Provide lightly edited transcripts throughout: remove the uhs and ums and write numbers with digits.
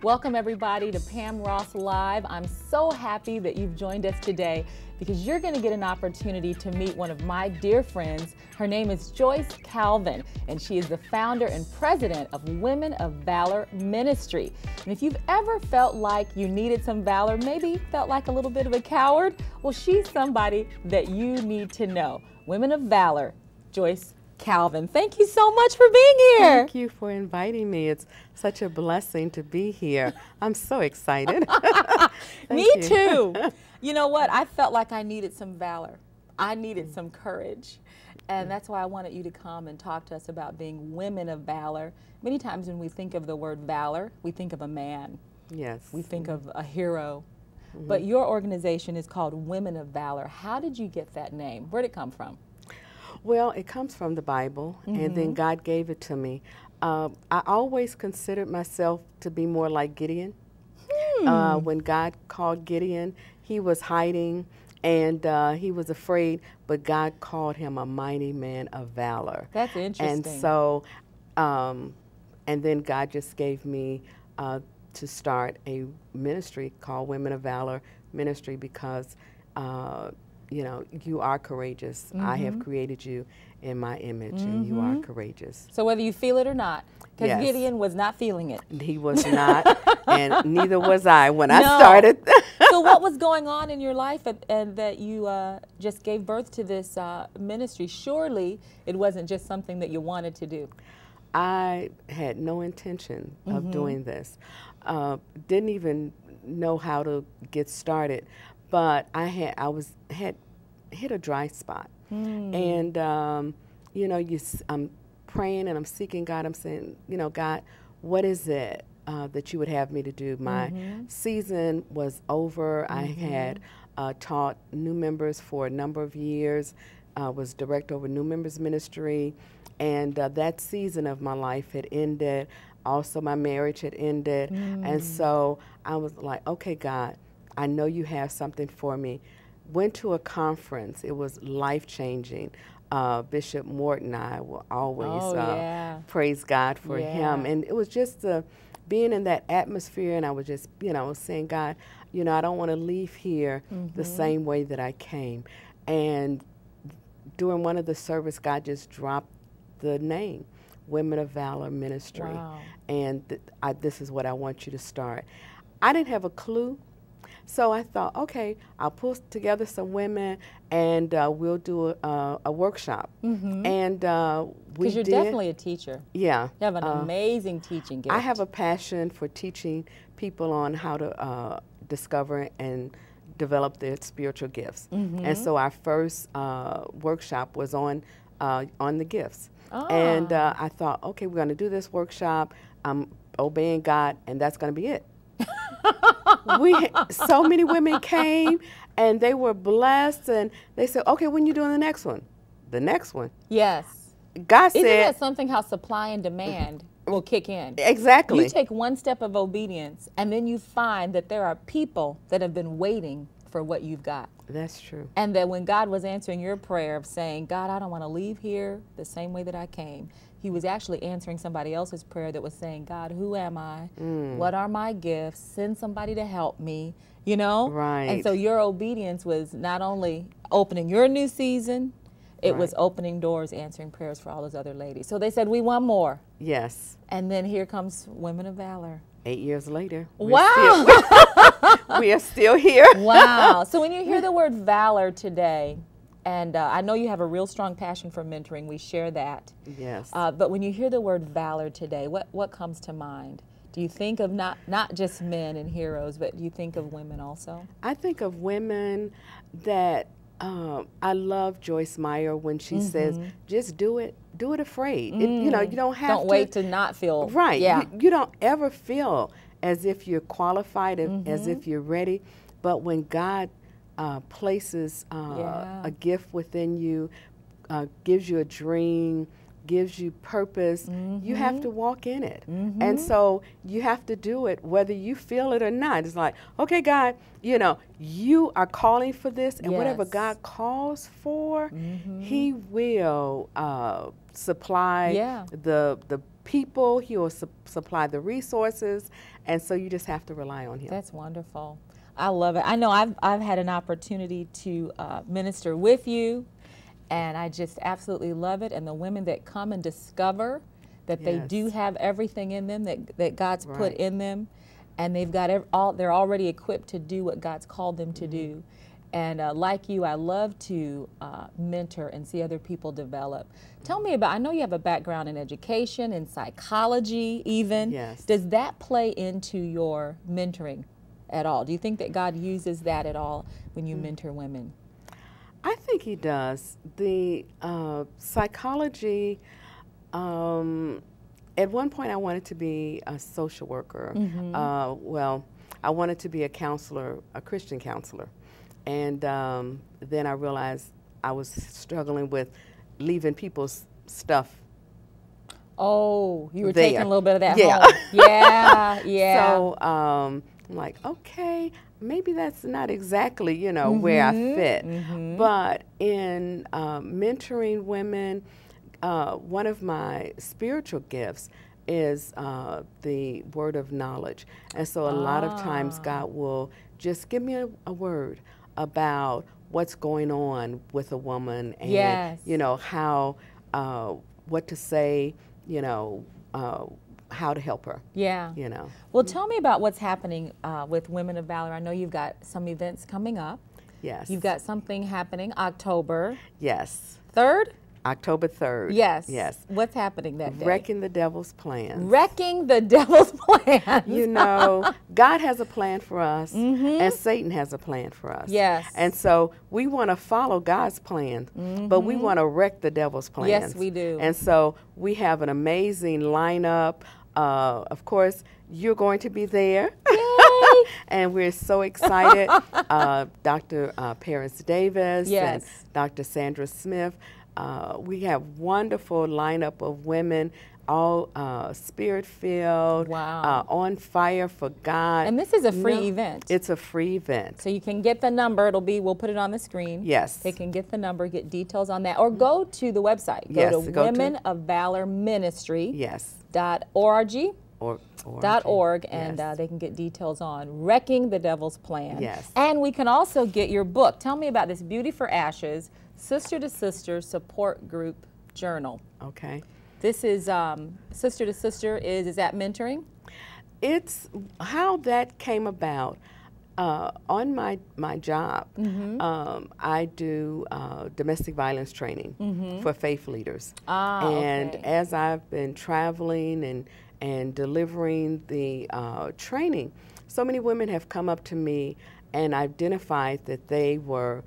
Welcome everybody to Pam Ross Live. I'm so happy that you've joined us today because you're going to get an opportunity to meet one of my dear friends. Her name is Joyce Calvin, and she is the founder and president of Women of Valor Ministry. And if you've ever felt like you needed some valor, maybe felt like a little bit of a coward, well, she's somebody that you need to know. Women of Valor, Joyce Calvin. Thank you so much for being here. Thank you for inviting me. It's such a blessing to be here. I'm so excited. Me too. You know what? I felt like I needed some valor. I needed some courage. And that's why I wanted you to come and talk to us about being women of valor. Many times when we think of the word valor, we think of a man. Yes. We think of a hero. But your organization is called Women of Valor. How did you get that name? Where did it come from? Well, it comes from the Bible, and then God gave it to me. I always considered myself to be more like Gideon. When God called Gideon, he was hiding and he was afraid, but God called him a mighty man of valor. That's interesting. And so, and then God just gave me to start a ministry called Women of Valor Ministry because you know, you are courageous. I have created you in my image, and you are courageous. So whether you feel it or not, because Yes. Gideon was not feeling it. He was not, and neither was I when I started. So what was going on in your life and that you just gave birth to this ministry? Surely it wasn't just something that you wanted to do. I had no intention of doing this. Didn't even know how to get started. But I had hit a dry spot, and you know, I'm praying and I'm seeking God. I'm saying, you know, God, what is it that you would have me to do? My season was over. I had taught new members for a number of years. Was director over new members ministry, and that season of my life had ended. Also, my marriage had ended, and so I was like, okay, God, I know you have something for me. Went to a conference. It was life-changing. Bishop Morton and I will always praise God for him. And it was just being in that atmosphere, and I was just, you know, saying, God, you know, I don't want to leave here the same way that I came. And during one of the service, God just dropped the name, Women of Valor Ministry. Wow. And this is what I want you to start. I didn't have a clue. So I thought, okay, I'll pull together some women and we'll do a workshop. And we Because you're definitely a teacher. Yeah. You have an amazing teaching gift. I have a passion for teaching people on how to discover and develop their spiritual gifts. And so our first workshop was on the gifts. And I thought, okay, we're going to do this workshop. I'm obeying God, and that's going to be it. So many women came and they were blessed, and they said, okay, when you doing the next one? The next one. Yes. God said. Isn't that something how supply and demand will kick in? Exactly. You take one step of obedience and then you find that there are people that have been waiting for what you've got. That's true. And that when God was answering your prayer of saying, God, I don't want to leave here the same way that I came, he was actually answering somebody else's prayer that was saying, God, who am I? What are my gifts? Send somebody to help me, you know? Right. And so your obedience was not only opening your new season, it was opening doors, answering prayers for all those other ladies. So they said, we want more. Yes. And then here comes Women of Valor. 8 years later. Wow. We are still here. Wow. So when you hear the word valor today, and I know you have a real strong passion for mentoring, we share that. Yes. But when you hear the word valor today, what comes to mind? Do you think of not just men and heroes, but do you think of women also? I think of women that, I love Joyce Meyer when she says, just do it afraid. You know, you don't have to. Don't wait to not feel. Right. Yeah. You don't ever feel as if you're qualified, as if you're ready. But when God places a gift within you, gives you a dream, gives you purpose, you have to walk in it. And so you have to do it whether you feel it or not. It's like, okay, God, you know, you are calling for this, and whatever God calls for, He will supply the people. He will supply the resources, and so you just have to rely on him. That's wonderful. I love it. I know I've had an opportunity to minister with you, and I just absolutely love it. And the women that come and discover that they do have everything in them that God's put in them, and they've got they're already equipped to do what God's called them to do. And like you, I love to mentor and see other people develop. Tell me about, I know you have a background in education, in psychology even. Yes. Does that play into your mentoring at all? Do you think that God uses that at all when you mentor women? I think he does. The psychology, at one point I wanted to be a social worker. Well, I wanted to be a counselor, a Christian counselor. And then I realized I was struggling with leaving people's stuff. Oh, you were there. taking a little bit of that home. Yeah, yeah. So I'm like, okay, maybe that's not exactly, you know, where I fit. But in mentoring women, one of my spiritual gifts is the word of knowledge. And so a lot of times God will just give me a word about what's going on with a woman, and you know, how what to say, you know, how to help her. You know. Well, tell me about what's happening with Women of Valor. I know you've got some events coming up. Yes. You've got something happening October. Yes. 3rd? October 3rd. Yes. Yes. What's happening that day? Wrecking the Devil's Plans. Wrecking the Devil's Plans. You know, God has a plan for us, and Satan has a plan for us. Yes. And so we want to follow God's plan, but we want to wreck the devil's plans. Yes, we do. And so we have an amazing lineup. Of course, you're going to be there. Yay! And we're so excited. Dr. Paris Davis and Dr. Sandra Smith. We have wonderful lineup of women, all spirit-filled, on fire for God. And this is a free event. It's a free event. So you can get the number. We'll put it on the screen. Yes. They can get the number, get details on that, or go to the website. Go to Women of Valor Ministry. .org. .org, and they can get details on Wrecking the Devil's Plan. Yes. And we can also get your book. Tell me about this Beauty for Ashes, Sister to Sister Support Group Journal. Okay. This is Sister to Sister, is that mentoring? It's how that came about. On my job, I do domestic violence training for faith leaders. And as I've been traveling and delivering the training, so many women have come up to me and identified that they were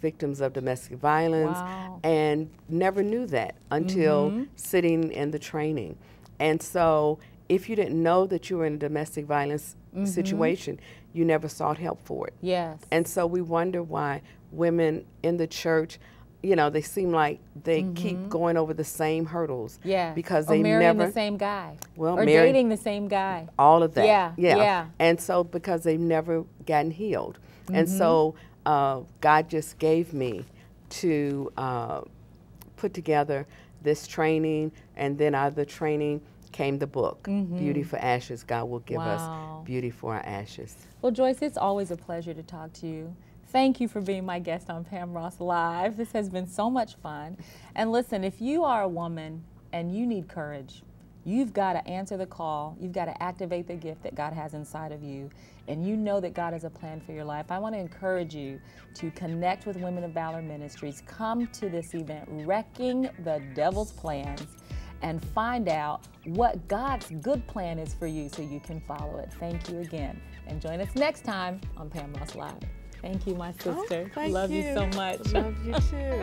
victims of domestic violence and never knew that until sitting in the training. And so if you didn't know that you were in a domestic violence situation, you never sought help for it. Yes. And so we wonder why women in the church, you know, they seem like they keep going over the same hurdles. Yeah. Because or they marrying never the same guy. Well, or dating the same guy. All of that. Yeah. And so because they've never gotten healed. And so God just gave me to put together this training, and then out of the training came the book, Beauty for Ashes. God will give us beauty for our ashes. Well, Joyce, it's always a pleasure to talk to you. Thank you for being my guest on Pam Ross Live. This has been so much fun. And listen, if you are a woman and you need courage, you've got to answer the call. You've got to activate the gift that God has inside of you. And you know that God has a plan for your life. I want to encourage you to connect with Women of Valor Ministries. Come to this event, Wrecking the Devil's Plans, and find out what God's good plan is for you so you can follow it. Thank you again. And join us next time on Pam Ross Live. Thank you, my sister. Oh, thank Love you so much. Love you too.